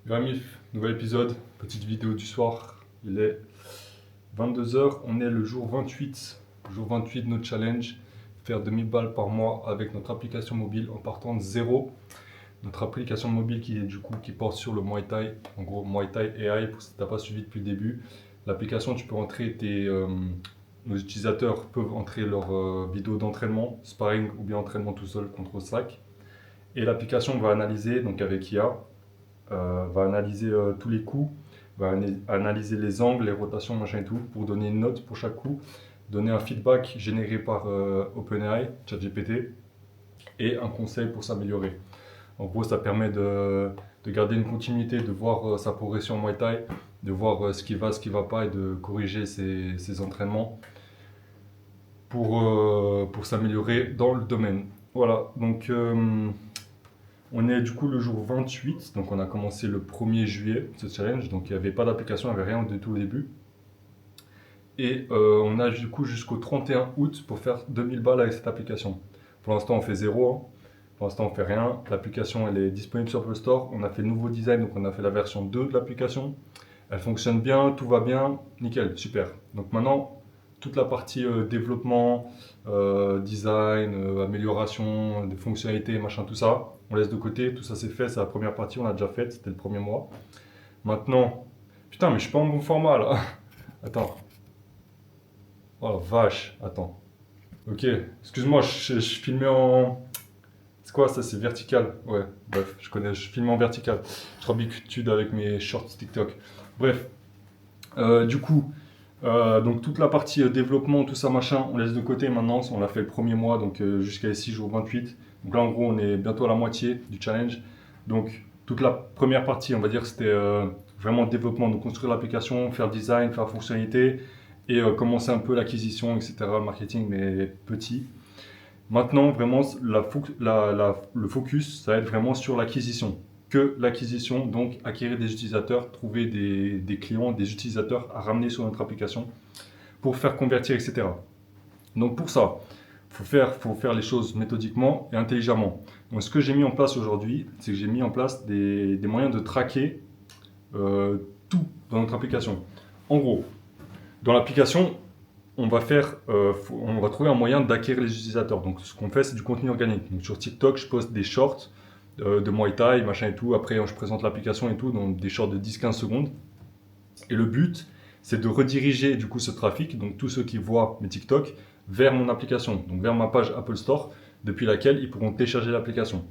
Gramif, nouvel épisode, petite vidéo du soir. Il est 22 heures. On est le jour 28 de notre challenge. Faire 2000 balles par mois avec notre application mobile en partant de zéro. Notre application mobile qui porte sur le Muay Thai, en gros Muay Thai AI, pour si tu n'as pas suivi depuis le début. L'application, tu peux entrer nos utilisateurs peuvent entrer leurs vidéos d'entraînement, sparring ou bien entraînement tout seul contre Slack. Et l'application va analyser, donc avec IA, va analyser tous les coups, analyser les angles, les rotations, machin et tout, pour donner une note pour chaque coup, donner un feedback généré par OpenAI, ChatGPT, et un conseil pour s'améliorer. En gros, ça permet de garder une continuité, de voir sa progression en Muay Thai, de voir ce qui va pas et de corriger ses entraînements pour s'améliorer dans le domaine. Voilà, donc on est du coup le jour 28, donc on a commencé le 1er juillet ce challenge, donc il n'y avait pas d'application, il n'y avait rien du tout au début. Et on a du coup jusqu'au 31 août pour faire 2000 balles avec cette application. Pour l'instant on fait zéro, hein. Pour l'instant on fait rien. L'application elle est disponible sur Apple Store, on a fait le nouveau design, donc on a fait la version 2 de l'application. Elle fonctionne bien, tout va bien, nickel, super. Donc maintenant, toute la partie développement, design, amélioration des fonctionnalités, machin, tout ça, on laisse de côté, tout ça c'est fait, c'est la première partie, on l'a déjà faite, c'était le premier mois. Maintenant, putain, mais je suis pas en bon format là. Attends, oh la vache, attends. Ok, excuse-moi, je filmais en. C'est quoi ça? C'est vertical. Ouais, bref, je connais, je filme en vertical. Je suis habitué avec mes shorts TikTok. Bref, du coup, donc toute la partie développement, tout ça machin, on laisse de côté maintenant. On l'a fait le premier mois, donc jusqu'à ici, jour 28. Donc là, en gros, on est bientôt à la moitié du challenge. Donc toute la première partie, on va dire, c'était vraiment développement, donc construire l'application, faire design, faire fonctionnalité et commencer un peu l'acquisition, etc., marketing, mais petit. Maintenant, vraiment, le focus, ça va être vraiment sur l'acquisition. Que l'acquisition, donc acquérir des utilisateurs, trouver des clients, des utilisateurs à ramener sur notre application pour faire convertir, etc. Donc pour ça, faut faire les choses méthodiquement et intelligemment. Donc ce que j'ai mis en place aujourd'hui, c'est que j'ai mis en place des moyens de traquer tout dans notre application. En gros, dans l'application, on va trouver un moyen d'acquérir les utilisateurs. Donc, ce qu'on fait, c'est du contenu organique. Donc, sur TikTok, je poste des shorts de Muay Thai, machin et tout. Après, je présente l'application et tout, donc des shorts de 10-15 secondes. Et le but, c'est de rediriger du coup ce trafic, donc tous ceux qui voient mes TikTok, vers mon application, donc vers ma page Apple Store, depuis laquelle ils pourront télécharger l'application.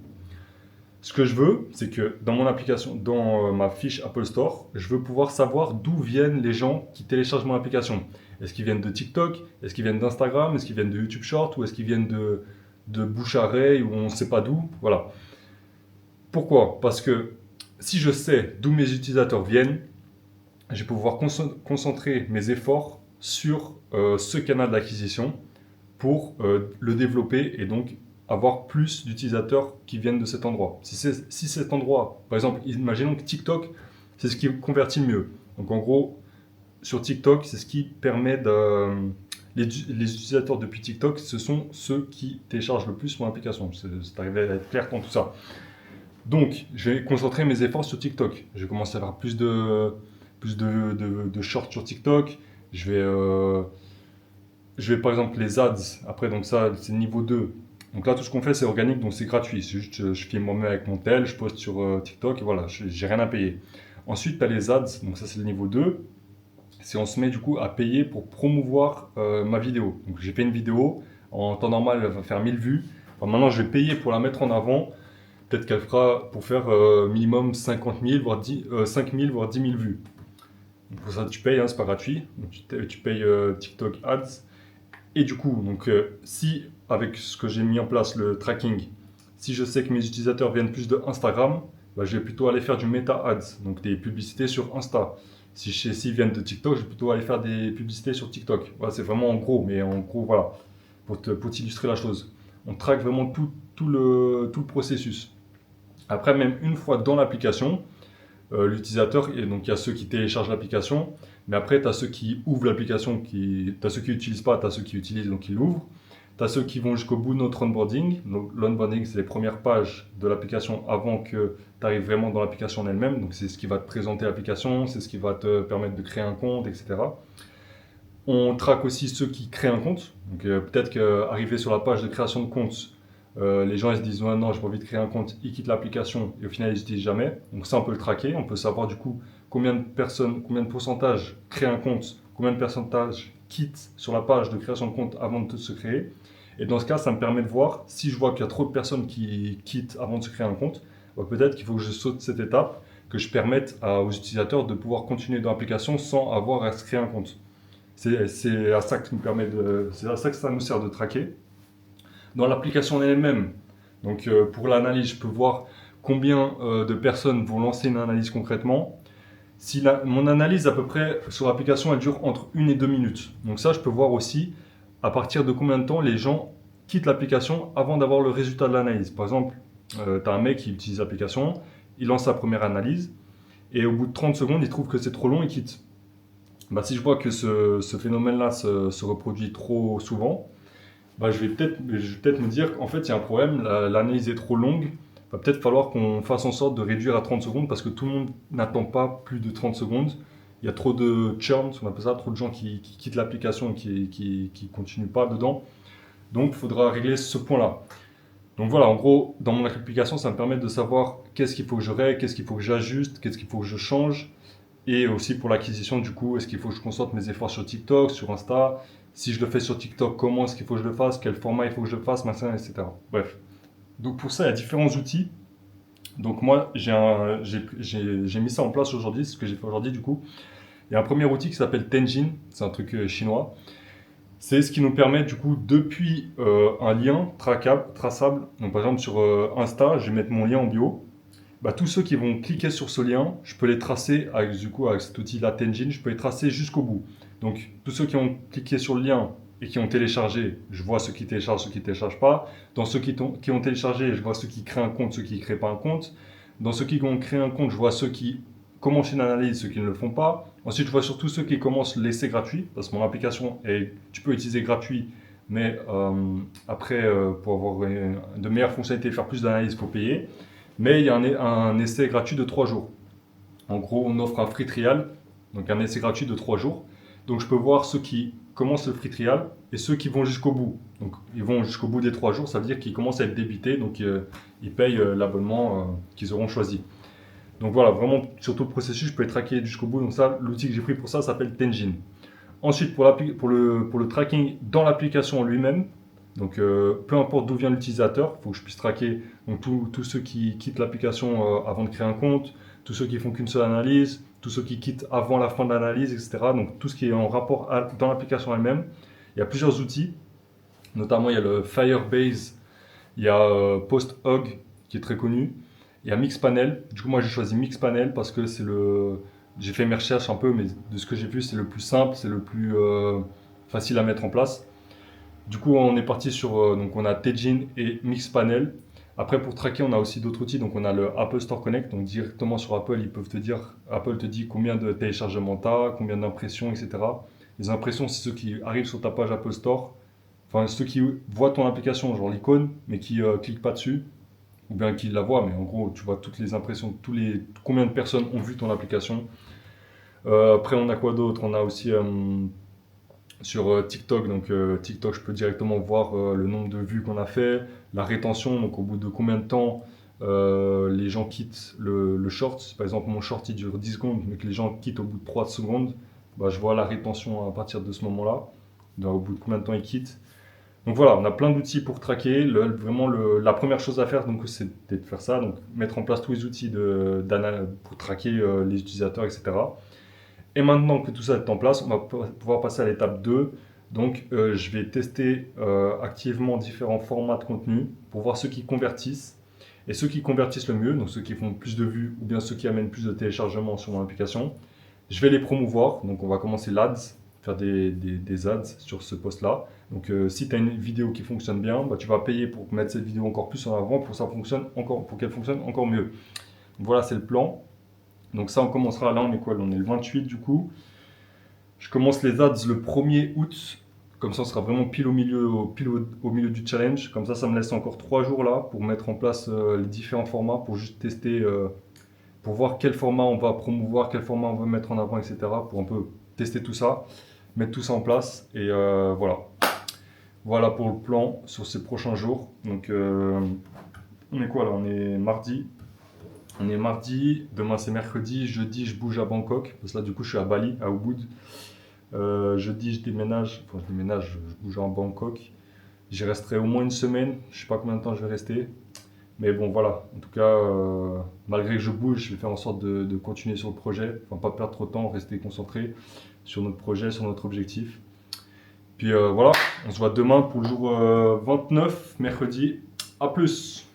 Ce que je veux, c'est que dans mon application, dans ma fiche Apple Store, je veux pouvoir savoir d'où viennent les gens qui téléchargent mon application. Est-ce qu'ils viennent de TikTok? Est-ce qu'ils viennent d'Instagram? Est-ce qu'ils viennent de YouTube Short? Ou est-ce qu'ils viennent de bouche à oreille ou on ne sait pas d'où? Voilà. Pourquoi? Parce que si je sais d'où mes utilisateurs viennent, je vais pouvoir concentrer mes efforts sur ce canal d'acquisition pour le développer et donc avoir plus d'utilisateurs qui viennent de cet endroit. Si cet endroit, par exemple, imaginons que TikTok, c'est ce qui convertit le mieux. Donc en gros, sur TikTok, c'est ce qui permet de... Les utilisateurs depuis TikTok, ce sont ceux qui téléchargent le plus mon application. C'est arrivé à être clair dans tout ça. Donc, je vais concentrer mes efforts sur TikTok. Je vais commencer à avoir plus de shorts sur TikTok. Je vais par exemple les ads, après donc ça c'est niveau 2. Donc là tout ce qu'on fait c'est organique donc c'est gratuit. C'est juste je filme moi-même avec mon tel, je poste sur TikTok et voilà, j'ai rien à payer. Ensuite tu as les ads, donc ça c'est le niveau 2. C'est on se met du coup à payer pour promouvoir ma vidéo. Donc j'ai fait une vidéo, en temps normal elle va faire 1000 vues. Enfin, maintenant je vais payer pour la mettre en avant. Peut-être qu'elle fera pour faire minimum 50 000, voire 5 000, voire 10 000 vues. Donc pour ça tu payes, hein, c'est pas gratuit. Donc, tu payes TikTok Ads. Et du coup, donc, si avec ce que j'ai mis en place, le tracking, si je sais que mes utilisateurs viennent plus de Instagram, bah, je vais plutôt aller faire du Meta Ads, donc des publicités sur Insta. S'ils viennent de TikTok, je vais plutôt aller faire des publicités sur TikTok. Voilà, c'est vraiment en gros, mais en gros, voilà, pour t'illustrer la chose. On traque vraiment tout le processus. Après, même une fois dans l'application, l'utilisateur, et donc il y a ceux qui téléchargent l'application, mais après tu as ceux qui ouvrent l'application, tu as ceux qui n'utilisent pas, tu as ceux qui utilisent, donc ils l'ouvrent. Tu Tu as ceux qui vont jusqu'au bout de notre onboarding. Donc, l'onboarding, c'est les premières pages de l'application avant que tu arrives vraiment dans l'application en elle-même. Donc, c'est ce qui va te présenter l'application, c'est ce qui va te permettre de créer un compte, etc. On traque aussi ceux qui créent un compte. Donc, peut-être qu'arriver sur la page de création de compte, les gens ils se disent ouais, non, j'ai pas envie de créer un compte, ils quittent l'application et au final ils n'utilisent jamais. Donc, ça, on peut le traquer. On peut savoir du coup combien de personnes, combien de pourcentage créent un compte, combien de pourcentage quittent sur la page de création de compte avant de se créer. Et dans ce cas, ça me permet de voir si je vois qu'il y a trop de personnes qui quittent avant de se créer un compte, bah, peut-être qu'il faut que je saute cette étape, que je permette aux utilisateurs de pouvoir continuer dans l'application sans avoir à se créer un compte. C'est à ça que c'est à ça que ça nous sert de traquer. Dans l'application en elle-même, donc pour l'analyse, je peux voir combien de personnes vont lancer une analyse concrètement. Si mon analyse à peu près sur l'application elle dure entre 1 et 2 minutes. Donc ça, je peux voir aussi à partir de combien de temps les gens quittent l'application avant d'avoir le résultat de l'analyse. Par exemple, tu as un mec qui utilise l'application, il lance sa première analyse et au bout de 30 secondes, il trouve que c'est trop long et quitte. Bah, si je vois que ce phénomène-là se reproduit trop souvent, bah, je vais peut-être me dire qu'en fait, il y a un problème, l'analyse est trop longue. Il va peut-être falloir qu'on fasse en sorte de réduire à 30 secondes parce que tout le monde n'attend pas plus de 30 secondes. Il y a trop de churn, on appelle ça, trop de gens qui quittent l'application et qui continuent pas dedans. Donc, il faudra régler ce point-là. Donc voilà, en gros, dans mon application, ça me permet de savoir qu'est-ce qu'il faut que je règle, qu'est-ce qu'il faut que j'ajuste, qu'est-ce qu'il faut que je change. Et aussi pour l'acquisition, du coup, est-ce qu'il faut que je concentre mes efforts sur TikTok, sur Insta? Si je le fais sur TikTok, comment est-ce qu'il faut que je le fasse? Quel format il faut que je le fasse, machin, etc. Bref. Donc pour ça, il y a différents outils. Donc moi, j'ai mis ça en place aujourd'hui, c'est ce que j'ai fait aujourd'hui du coup. Il y a un premier outil qui s'appelle Tenjin, c'est un truc chinois. C'est ce qui nous permet du coup, depuis un lien traçable, donc par exemple sur Insta, je vais mettre mon lien en bio. Bah, tous ceux qui vont cliquer sur ce lien, je peux les tracer avec cet outil-là Tenjin, je peux les tracer jusqu'au bout. Donc tous ceux qui ont cliqué sur le lien et qui ont téléchargé, je vois ceux qui téléchargent, ceux qui ne téléchargent pas. Dans ceux qui ont téléchargé, je vois ceux qui créent un compte, ceux qui ne créent pas un compte. Dans ceux qui ont créé un compte, je vois ceux qui commencent une analyse, ceux qui ne le font pas. Ensuite, je vois surtout ceux qui commencent l'essai gratuit, parce que mon application, tu peux utiliser gratuit, mais après, pour avoir de meilleures fonctionnalités, faire plus d'analyse, il faut payer. Mais il y a un essai gratuit de 3 jours. En gros, on offre un free trial, donc un essai gratuit de 3 jours. Donc je peux voir ceux qui commencent le free trial et ceux qui vont jusqu'au bout. Donc ils vont jusqu'au bout des 3 jours, ça veut dire qu'ils commencent à être débités, donc ils payent l'abonnement qu'ils auront choisi. Donc voilà, vraiment sur tout le processus, je peux les traquer jusqu'au bout. Donc ça, l'outil que j'ai pris pour ça s'appelle Tenjin. Ensuite, pour le tracking dans l'application lui-même, donc peu importe d'où vient l'utilisateur, il faut que je puisse traquer donc, tous ceux qui quittent l'application avant de créer un compte, tous ceux qui font qu'une seule analyse, tous ceux qui quittent avant la fin de l'analyse, etc. Donc tout ce qui est en rapport dans l'application elle-même. Il y a plusieurs outils, notamment il y a le Firebase, il y a PostHog qui est très connu, il y a Mixpanel. Du coup moi j'ai choisi Mixpanel parce que j'ai fait mes recherches un peu, mais de ce que j'ai vu c'est le plus simple, c'est le plus facile à mettre en place. Du coup, on est parti sur donc on a Tenjin et Mixpanel. Après, pour traquer, on a aussi d'autres outils. Donc, on a le Apple Store Connect. Donc, directement sur Apple, Apple te dit combien de téléchargements tu as, combien d'impressions, etc. Les impressions, c'est ceux qui arrivent sur ta page Apple Store. Enfin, ceux qui voient ton application, genre l'icône, mais qui cliquent pas dessus. Ou bien qui la voient, mais en gros, tu vois toutes les impressions, combien de personnes ont vu ton application. Après, on a quoi d'autre? On a aussi sur TikTok. Donc TikTok, je peux directement voir le nombre de vues qu'on a fait, la rétention, donc au bout de combien de temps les gens quittent le short. Par exemple, mon short il dure 10 secondes, mais que les gens quittent au bout de 3 secondes, bah, je vois la rétention à partir de ce moment-là, au bout de combien de temps ils quittent. Donc voilà, on a plein d'outils pour traquer. Vraiment, la première chose à faire, donc, c'est de faire ça, donc mettre en place tous les outils pour traquer les utilisateurs, etc. Et maintenant que tout ça est en place, on va pouvoir passer à l'étape 2. Donc, je vais tester activement différents formats de contenu pour voir ceux qui convertissent. Et ceux qui convertissent le mieux, donc ceux qui font plus de vues ou bien ceux qui amènent plus de téléchargements sur mon application, je vais les promouvoir. Donc, on va commencer l'ads, faire des ads sur ce post-là. Donc, si tu as une vidéo qui fonctionne bien, bah, tu vas payer pour mettre cette vidéo encore plus en avant pour qu'elle fonctionne encore mieux. Donc, voilà, c'est le plan. Donc ça, on commencera, là on est quoi? On est le 28 du coup. Je commence les ads le 1er août. Comme ça, on sera vraiment au milieu du challenge. Comme ça me laisse encore 3 jours là pour mettre en place les différents formats, pour juste tester, pour voir quel format on va promouvoir, quel format on va mettre en avant, etc. Pour un peu tester tout ça, mettre tout ça en place. Et voilà. Voilà pour le plan sur ces prochains jours. Donc, on est quoi là? On est mardi. On est mardi, demain c'est mercredi, jeudi je bouge à Bangkok, parce que là du coup je suis à Bali, à Ubud. Jeudi je bouge à Bangkok. J'y resterai au moins une semaine, je sais pas combien de temps je vais rester. Mais bon voilà, en tout cas, malgré que je bouge, je vais faire en sorte de continuer sur le projet, enfin pas perdre trop de temps, rester concentré sur notre projet, sur notre objectif. Puis voilà, on se voit demain pour le jour 29, mercredi. À plus!